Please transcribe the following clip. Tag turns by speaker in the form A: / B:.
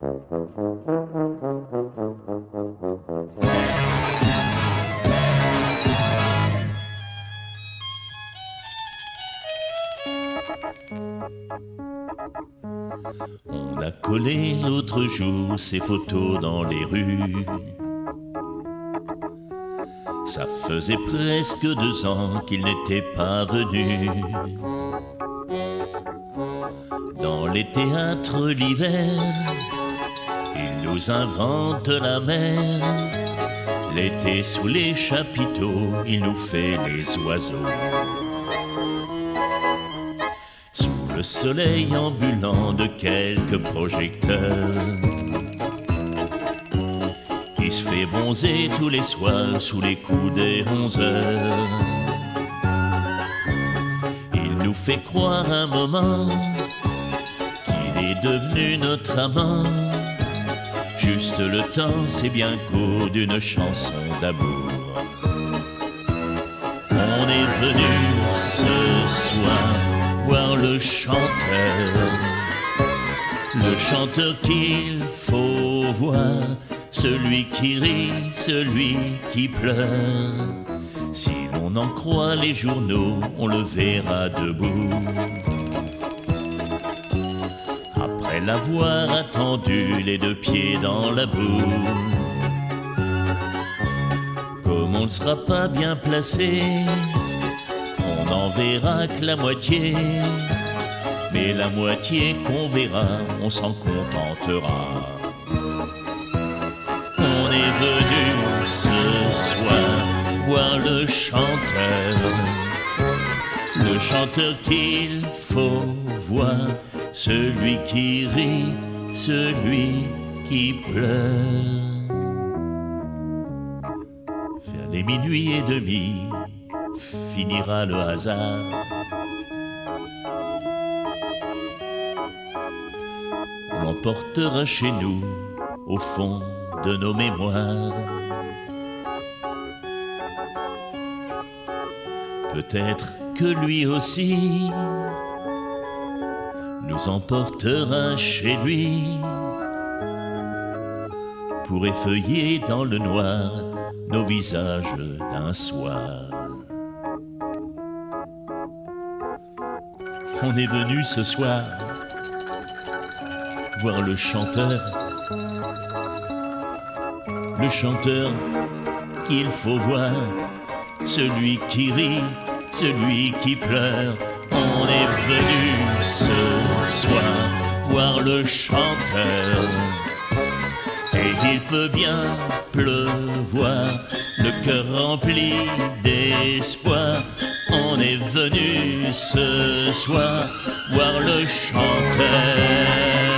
A: On a collé l'autre jour ses photos dans les rues. Ça faisait presque 2 ans qu'il n'était pas venu. Dans les théâtres l'hiver, il nous invente la mer. L'été sous les chapiteaux, il nous fait les oiseaux. Sous le soleil ambulant de quelques projecteurs, il se fait bronzer tous les soirs sous les coups des 11 heures. Il nous fait croire un moment qu'il est devenu notre amant. Juste le temps, c'est bien court d'une chanson d'amour. On est venu ce soir voir le chanteur qu'il faut voir, celui qui rit, celui qui pleure. Si l'on en croit les journaux, on le verra debout. Après l'avoir attendu les 2 pieds dans la boue. Comme on ne sera pas bien placé, on n'en verra que la moitié. Mais la moitié qu'on verra, on s'en contentera. On est venu ce soir voir le chanteur qu'il faut voir, celui qui rit, celui qui pleure. Vers les minuit et demi, finira le hasard. On l'emportera chez nous, au fond de nos mémoires. Peut-être que lui aussi nous emportera chez lui pour effeuiller dans le noir nos visages d'un soir. On est venu ce soir voir le chanteur qu'il faut voir, celui qui rit, celui qui pleure. On est venu ce soir voir le chanteur, et il peut bien pleuvoir, le cœur rempli d'espoir. On est venu ce soir voir le chanteur.